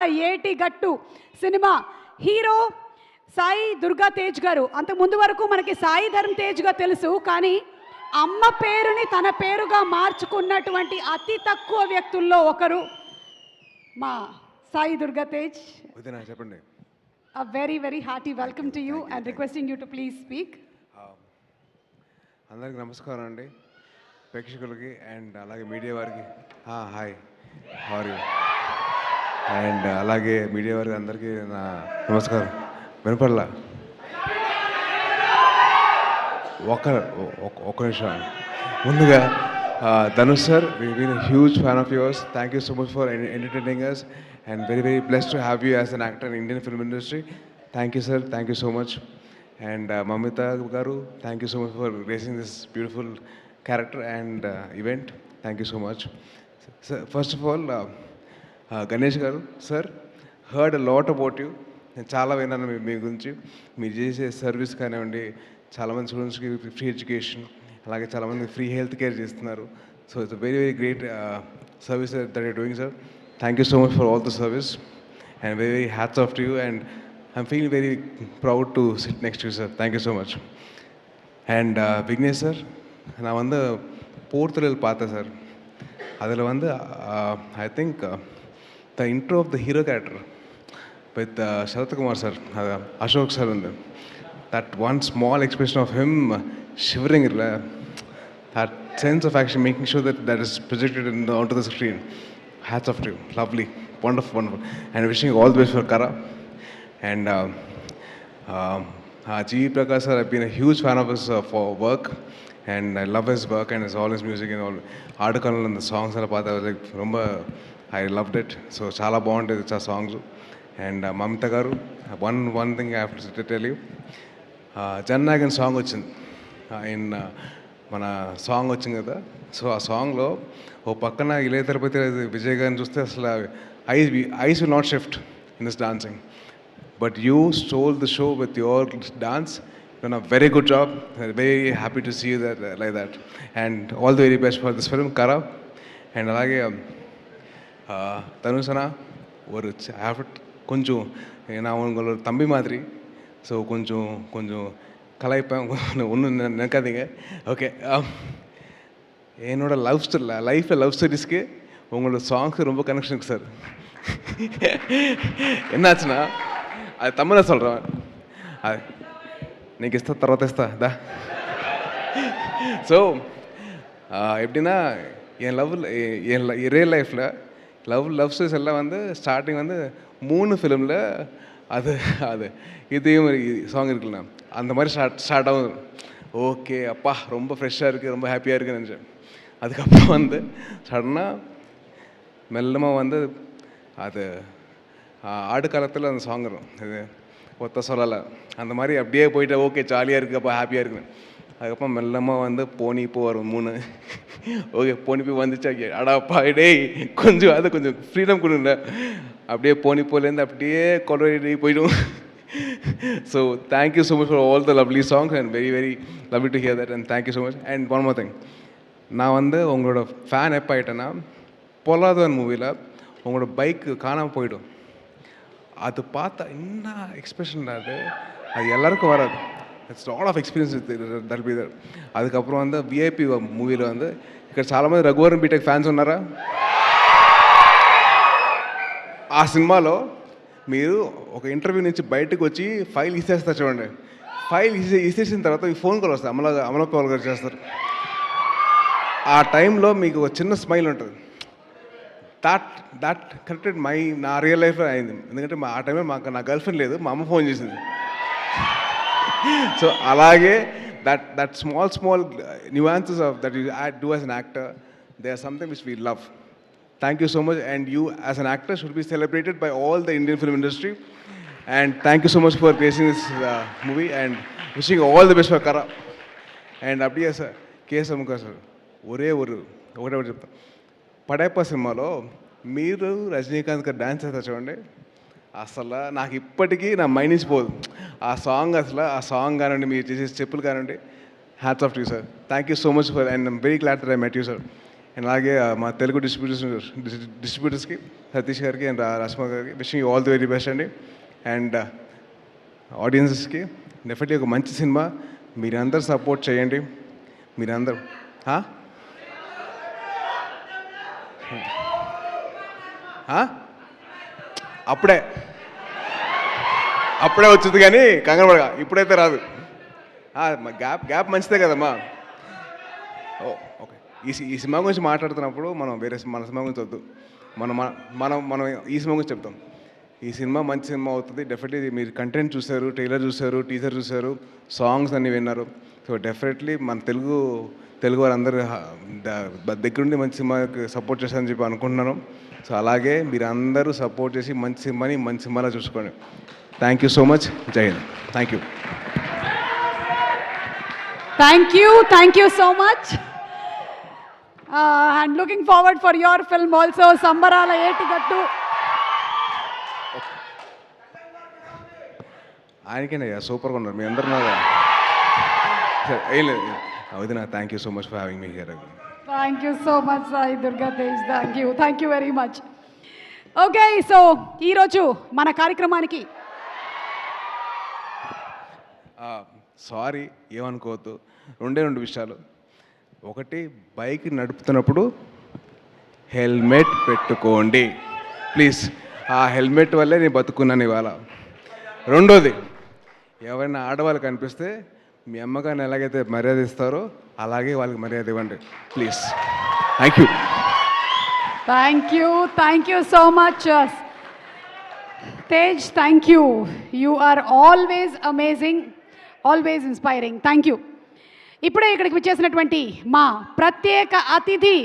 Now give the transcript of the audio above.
ఏటి గట్టు cinema hero Sai Durga Tej గారు. అంతకు ముందు వరకు మనకి సాయి ధర్మ్ తేజ్గా తెలుసు, కానీ అమ్మ పేరుని తన పేరుగా మార్చుకున్నటువంటి అతి తక్కువ వ్యక్తుల్లో ఒకరు మా సాయి దుర్గా తేజ్. చెప్పండి. A very very hearty welcome to you and requesting you to please speak. అందరికీ నమస్కారం అండి, ప్రేక్షకులకి అండ్ అలాగే మీడియా వారికి హాయ్ హారీ అండ్ అలాగే మీడియా వారికి అందరికీ నా నమస్కారం. వినపడలా ఒక్క నిమిషం. ముందుగా Dhanush sir, we been huge fan of yours. Thank you so much for entertaining us and very very blessed to have you as an actor in Indian film industry. Thank you sir, thank you so much. And Mamita garu, thank you so much for raising this beautiful character and event. Thank you so much. Sir, first of all, Ganesh garu sir, heard a lot about you. నేను చాలా విన్నాను మీ గురించి. మీరు చేసే service కానివ్వండి, చాలామంది స్టూడెంట్స్కి free education, అలాగే చాలామంది ఫ్రీ హెల్త్ కేర్ చేస్తున్నారు. So it's very very great service that you're doing sir. Thank you so much for all the service and very, very hats off to you, and I'm feeling very proud to sit next to you, sir. Thank you so much. And Vignesh sir, நான் வந்து போர்த்துறல் பார்த்தேன் sir. அதில் வந்து I think the intro of the hero character with Sharath Kumar sir, Ashok sir, and that one small expression of him shivering, that sense of action, making sure that is projected onto the screen. Hats off to you. Lovely. Wonderful, wonderful. And wishing you all the best for Kara. And G. Prakash sir, I've been a huge fan of his for work. And I love his work and all his music and all. Article and the songs I was like, remember, I loved it. So, chala bond is a songs. And Mamita garu, one thing I have to tell you. Jannagan song వచ్చింది. In మన song వచ్చింది కదా. So ఆ సాంగ్లో ఓ పక్కన ఇళయ తిరుపతి విజయ్ గారిని చూస్తే అసలు eyes will not shift in this dancing, but you stole the show with your dance. Done a very good job. Very happy to see that like that. And all the very best for this film కరా. And అలాగే தனுஷனா ஒரு கொஞ்சம் நான் உங்களோட தம்பி மாதிரி. So கொஞ்சம் கலாய்ப்பேன், ஒன்றும் நினைக்காதீங்க. ஓகே. என்னோட லைஃப்பில் லவ் ஸ்டோரிஸ்க்கு உங்களோட சாங்ஸ் ரொம்ப கனெக்ஷன் இருக்குது சார். என்னாச்சுன்னா அது தமிழை சொல்கிறேன். அது నీకు ఇస్తా, తర్వాత ఇస్తా దా. ஸோ எப்படின்னா என் ரியல் லைஃப்பில் லவ் ஸ்டோரிஸ் எல்லாம் வந்து ஸ்டார்டிங் வந்து 3 ஃபிலிமில் அது இதையும் சாங் இருக்குல்ல, அந்த மாதிரி ஸ்டார்ட் ஆகும். ஓகே அப்பா ரொம்ப ஃப்ரெஷ்ஷாக இருக்குது, ரொம்ப ஹாப்பியாக இருக்குன்னு நினச்சேன். அதுக்கப்புறம் வந்து சடனாக மெல்லமாக வந்து அது ஆடுகாலத்தில் அந்த சாங் வரும், இது ஒத்த சொல்லலை, அந்த மாதிரி அப்படியே போயிட்டு ஓகே ஜாலியாக இருக்குது, அப்போ ஹாப்பியாக இருக்குன்னு. அதுக்கப்புறம் மெல்லமாக வந்து போனிப்போ வரும் 3. ஓகே போனிப்போ வந்துச்சு. அடாப்பா டேய் கொஞ்சம் அது கொஞ்சம் ஃப்ரீடம் கொடுங்க. அப்படியே போனிப்போலேருந்து அப்படியே கொலவெடி போய்டும். So thank you so much for all the lovely songs and very very lovely to hear that, and thank you so much. And one more thing, நான் வந்து உங்களோட ஃபேன் எப்போ ஆகிட்டேன்னா, பொல்லாதவன் மூவியில் உங்களோட பைக்கு காணாமல் போயிடும். அது பார்த்தா என்ன எக்ஸ்பிரஷன் அது எல்லாருக்கும் வராது. It's lot of experience that be there. அதுக்கப்புறம் வந்து విఐపి మూవీలో வந்து ఇక్కడ చాలామంది రఘువరన్ బీటెక్ ఫ్యాన్స్ ఉన్నారా? ఆ సినిమాలో మీరు ఒక ఇంటర్వ్యూ నుంచి బయటకు వచ్చి ఫైల్ ఇసేస్తారు చూడండి. ఫైల్ ఇసేసిన తర్వాత మీ ఫోన్ కాల్ వస్తుంది, అమలపాల్ గారు చేస్తారు. ఆ టైంలో మీకు ఒక చిన్న స్మైల్ ఉంటుంది. దట్ కరెక్టెడ్ నా రియల్ లైఫ్లో అయింది. ఎందుకంటే ఆ టైంలో నా గర్ల్ ఫ్రెండ్ లేదు, మా అమ్మ ఫోన్ చేసింది. సో అలాగే that small nuances of that you do as an actor, they are something which we love. Thank you so much, and you as an actor should be celebrated by all the Indian film industry. And thank you so much for creating this movie, and wishing all the best for Kara. And அப்படியே sir కేశముఖ sir ఒకటే చెప్తాను. పడైప్ప సినిమాలో మీరు రజనీకాంత్ గారు dance చేస్తారు చూడండి, అసలు నాకు ఇప్పటికీ నా మైండ్ నుంచి పోదు ఆ సాంగ్. అసలు ఆ సాంగ్ కానివ్వండి, మీరు చేసే స్టెప్పులు కానివ్వండి, hats off to you sir. Thank you so much for, and I'm very glad that I met you sir. And అలాగే మా తెలుగు డిస్ట్రిబ్యూటర్స్కి సతీష్ గారికి అండ్ రష్మ గారికి wishing you all the very best అండి. అండ్ ఆడియన్సెస్కి డెఫినెట్లీ ఒక మంచి సినిమా, మీరందరూ సపోర్ట్ చేయండి. మీరందరూ అప్పుడే వచ్చింది కానీ కంగారు పడగా, ఇప్పుడైతే రాదు. గ్యాప్ మంచిదే కదమ్మా. ఓకే, ఈ సినిమా గురించి మాట్లాడుతున్నప్పుడు మనం మన సినిమా గురించి వద్దు, మనం ఈ సినిమా గురించి చెప్తాం. ఈ సినిమా మంచి సినిమా అవుతుంది డెఫినెట్లీ. మీరు కంటెంట్ చూశారు, ట్రైలర్ చూశారు, టీజర్ చూశారు, సాంగ్స్ అన్నీ విన్నారు. సో డెఫినెట్లీ మన తెలుగు వారందరూ దగ్గరుండి మంచి సినిమాకి సపోర్ట్ చేస్తారని చెప్పి అనుకుంటున్నాను. సో అలాగే మీరు అందరూ సపోర్ట్ చేసి మంచి సినిమాలో చూసుకోండి. Thank you so much. జై హింద్. Thank you. Thank you so much. And looking forward for your film also, Sambarala Etigattu. ఆయనకేనయ్యా సూపర్గా ఉన్నారు మీ అందరు. ఏం లేదు వదిన, thank you so much for having me here. Thank you so much, Sai Durga Tej. Thank you very much. Okay, so ఈరోజు మన కార్యక్రమానికి sorry ఏమనుకోవద్దు, రెండు విషయాలు. ఒకటి, బైక్ నడుపుతున్నప్పుడు హెల్మెట్ పెట్టుకోండి ప్లీజ్. ఆ హెల్మెట్ వల్లే నేను బతుకున్నాను ఇవాళ. రెండోది, ఎవరైనా ఆడవాళ్ళు కనిపిస్తే మీ అమ్మగారిని ఎలాగైతే మర్యాద ఇస్తారో అలాగే వాళ్ళకి మర్యాద ఇవ్వండి please. Thank you so much Tej. Thank you. You are always amazing, always inspiring. Thank you. ఇప్పుడే ఇక్కడికి వచ్చేసినటువంటి మా ప్రత్యేక అతిథి